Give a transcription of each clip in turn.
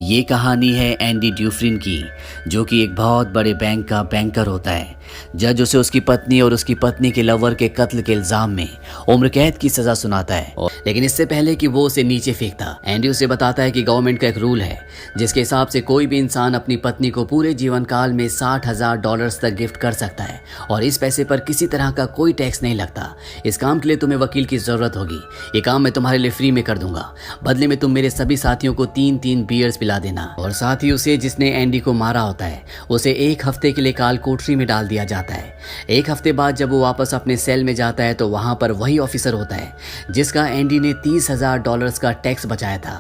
ये कहानी है एंडी ड्यूफ्रिन की, जो कि एक बहुत बड़े बैंक का बैंकर होता है। जज उसे उसकी पत्नी और उसकी पत्नी के लवर के कत्ल के इल्जाम में उम्र कैद की सजा सुनाता है, लेकिन इससे पहले कि वो उसे नीचे फेंकता, एंडी उसे बताता है कि गवर्नमेंट का एक रूल है जिसके हिसाब से कोई भी इंसान अपनी पत्नी को पूरे जीवन काल में $60,000 तक गिफ्ट कर सकता है और इस पैसे पर किसी तरह का कोई टैक्स नहीं लगता। इस काम के लिए तुम्हें वकील की जरूरत होगी। ये काम मैं तुम्हारे लिए फ्री में कर दूंगा। बदले में तुम मेरे सभी साथियों को 3-3 बियर्स पिला देना। और साथ ही उसे जिसने एंडी को मारा होता है उसे 1 हफ्ते के लिए काल कोठरी में डाल दिया जाता है। 1 हफ्ते बाद जब वो वापस अपने सेल में जाता है तो वहां पर वही ऑफिसर होता है जिसका एंडी ने $30,000 का टैक्स बचाया था।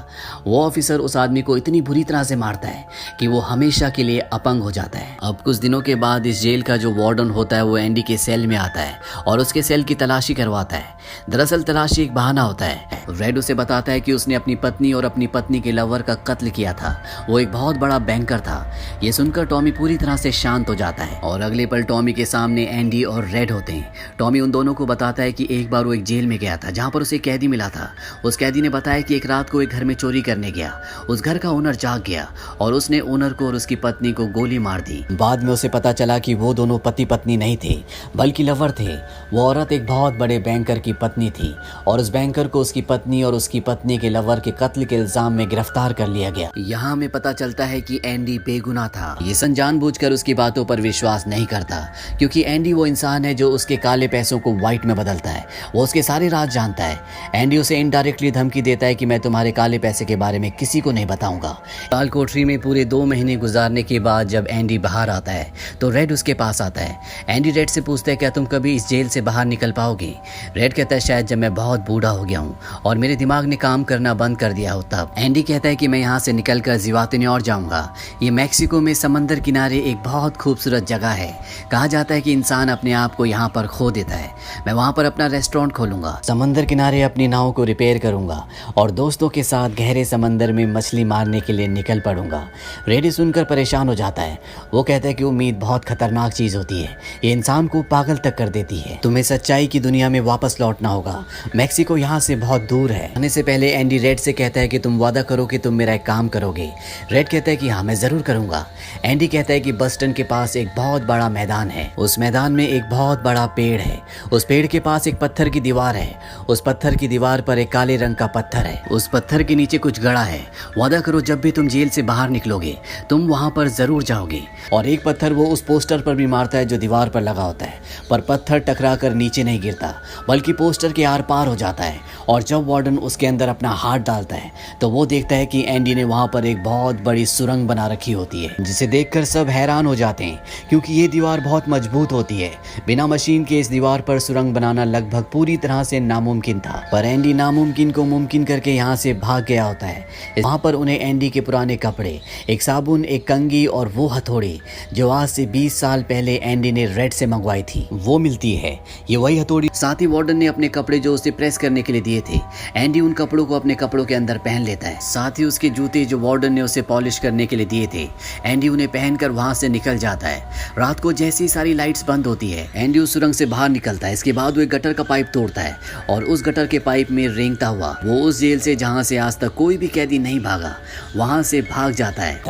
वो ऑफिसर उस आदमी को इतनी बुरी तरह से मारता है कि वो हमेशा के लिए अपंग हो जाता है। अब कुछ दिनों के बाद इस जेल का जो वार्डन होता है वो एंडी के सेल में आता है और उसके सेल की तलाशी करवाता है। दरअसल तलाशी एक बहाना होता है। रेड उसे बताता है कि उसने अपनी पत्नी और अपनी पत्नी के लवर का कत्ल किया था। वो एक बहुत बड़ा बैंकर था। ये सुनकर टॉमी पूरी तरह से शांत हो जाता है और अगले पल टॉमी के सामने एंडी और रेड होते हैं। टॉमी उन दोनों को बताता है कि एक बार वो एक जेल में गया था जहां पर उसे कैदी मिला था। उस कैदी ने बताया कि एक रात को एक घर में चोरी करने गया। उस घर का ओनर जाग गया और उसने ओनर को और उसकी पत्नी को गोली मार दी। बाद में उसे पता चला कि वो दोनों पति पत्नी नहीं थे बल्कि लवर थे। वो औरत एक बहुत बड़े बैंकर की पत्नी थी और उस बैंकर को उसकी पत्नी और उसकी पत्नी के लवर के कत्ल के इल्जाम में गिरफ्तार कर लिया गया। यहाँ हमें पता चलता है कि एंडी बेगुनाह था। ये सन जानबूझकर उसकी बातों पर विश्वास नहीं करता, क्योंकि एंडी वो इंसान है जो उसके काले पैसों को व्हाइट में बदलता है। वो उसके सारे राज जानता है। एंडी उसे इनडायरेक्टली धमकी देता है कि मैं तुम्हारे काले पैसे के बारे में किसी को नहीं बताऊंगा। काल कोठरी में पूरे 2 महीने गुजारने के बाद जब एंडी बाहर आता है तो रेड उसके पास आता है। एंडी रेड से पूछता है क्या तुम कभी इस जेल से बाहर निकल पाओगे। रेड कहता है शायद जब मैं बहुत बूढ़ा हो गया हूँ और मेरे दिमाग ने काम करना बंद कर दिया हो तब। एंडी कहता है कि मैं यहाँ से निकलकर जिवातिन्योर जाऊंगा। ये मैक्सिको में समंदर किनारे एक बहुत खूबसूरत जगह है। कहा जाता है कि इंसान अपने आप को यहाँ पर खो देता है। मैं वहाँ पर अपना रेस्टोरेंट खोलूंगा, समंदर किनारे अपनी नाव को रिपेयर करूंगा और दोस्तों के साथ गहरे समंदर में मछली मारने के लिए निकल पड़ूंगा। रेडी सुनकर परेशान हो जाता है। वो कहता है कि उम्मीद बहुत खतरनाक चीज होती है। ये इंसान को पागल तक कर देती है। तुम्हें सच्चाई की दुनिया में वापस लौटना होगा। मैक्सिको यहाँ से बहुत दूर है। आने से पहले एंडी रेड से कहता है कि तुम वादा करो कि तुम मेरा एक काम करोगे। रेड कहता है कि हाँ मैं जरूर करूंगा। एंडी कहता है कि बस्टन के पास एक बहुत बड़ा मैदान है। उस मैदान में एक बहुत बड़ा पेड़ है। उस पेड़ के पास एक पत्थर की दीवार है। उस पत्थर की दीवार पर एक काले रंग का पत्थर है। उस पत्थर के नीचे कुछ गड़ा है। वादा करो जब भी तुम जेल से बाहर निकलोगे तुम वहां पर जरूर जाओगे। और एक पत्थर वो उस पोस्टर पर भी मारता है जो दीवार पर लगा होता है, पर पत्थर टकरा कर नीचे नहीं गिरता बल्कि पोस्टर के आर पार हो जाता है। और जब वार्डन उसके अंदर अपना हाथ डालता है तो वो देखता है कि एंडी ने वहां पर एक बहुत बड़ी सुरंग बना रखी होती है, जिसे देखकर सब हैरान हो जाते हैं क्योंकि ये दीवार बहुत मजबूत होती है। बिना मशीन के इस दीवार पर सुरंग बनाना लगभग पूरी तरह से नामुमकिन था, पर एंडी नामुमकिन को मुमकिन करके यहाँ से भाग गया होता है। वहाँ पर उन्हें एंडी के पुराने कपड़े, एक साबुन, एक कंघी और वो हथौड़ी जो आज से 20 साल पहले एंडी ने रेड से मंगवाई थी वो मिलती है। ये वही हथौड़ी। साथ ही वार्डन ने अपने कपड़े जो उसे प्रेस करने के लिए दिए थे, एंडी उन कपड़ों को अपने कपड़ों के अंदर पहन लेता है। साथ ही उसके जूते जो वार्डन ने उसे पॉलिश करने के लिए दिए थे, एंडी उन्हें पहनकर वहां से निकल जाता है। रात को जैसी सारी लाइट्स बंद होती है एंडी उस सुरंग से बाहर निकलता है। इसके बाद वो एक गटर का पाइप तोड़ता है और उस गटर के पाइप में रेंगता हुआ वो उस जेल से जहां से आज तक कोई भी कैदी नहीं भागा वहां से भाग जाता है।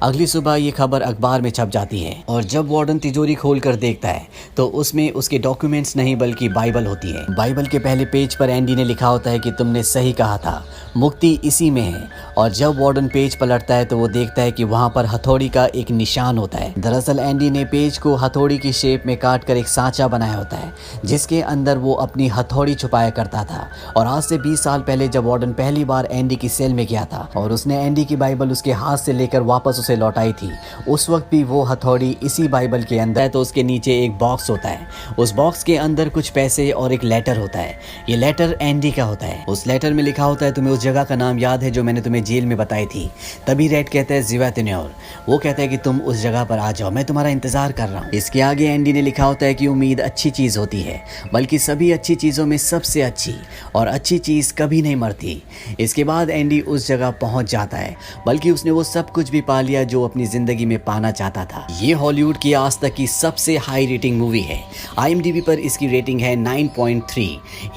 अगली सुबह ये खबर अखबार में छप जाती है और जब वार्डन तिजोरी खोल कर देखता है तो उसमें उसके डॉक्यूमेंट्स नहीं बल्कि बाइबल होती है। बाइबल के पहले पेज पर एंडी ने लिखा होता है कि तुमने सही कहा था, मुक्ति इसी में है। और जब वार्डन पेज पलटता है तो वो देखता है कि वहां पर हथौड़ी का एक निशान होता है। दरअसल एंडी ने पेज को हथौड़ी की शेप में काट कर एक सांचा बनाया होता है जिसके अंदर वो अपनी हथौड़ी छुपाया करता था। और आज से 20 साल पहले जब वार्डन पहली बार एंडी की सेल में गया था और उसने एंडी की बाइबल उसके हाथ से लेकर वापस उसे लौटाई थी, उस वक्त भी वो हथौड़ी इसी बाइबल के अंदर है। तो उसके नीचे एक बॉक्स होता है। उस बॉक्स के अंदर कुछ पैसे और एक लेटर होता है। ये लेटर एंडी का होता है। उस लेटर में लिखा होता है तुम्हें उस जगह का नाम याद है जो मैंने तुम्हें जेल में बताई थी। तभी रेड कहता है जिवातिन्योर। वो कहता है कि तुम उस जगह पर आ जाओ, मैं तुम्हारा इंतजार कर रहा हूँ। इसके आगे एंडी ने लिखा होता है कि उम्मीद अच्छी चीज़ होती है, बल्कि सभी अच्छी चीज़ों में सबसे अच्छी, और अच्छी चीज़ कभी नहीं मरती। इसके बाद एंडी उस जगह पहुंच जाता है, बल्कि उसने वो सब कुछ भी पा लिया जो अपनी ज़िंदगी में पाना चाहता था। ये हॉलीवुड की आज तक की सबसे हाई रेटिंग मूवी है। IMDb पर इसकी रेटिंग है 9.3।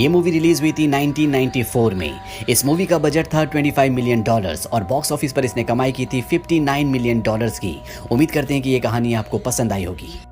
ये मूवी रिलीज हुई थी 1994 में। इस मूवी का बजट था $25 मिलियन और बॉक्स ऑफिस पर इसने कमाई की थी $59 मिलियन की। उम्मीद करते हैं कि ये कहानी आपको पसंद आई होगी।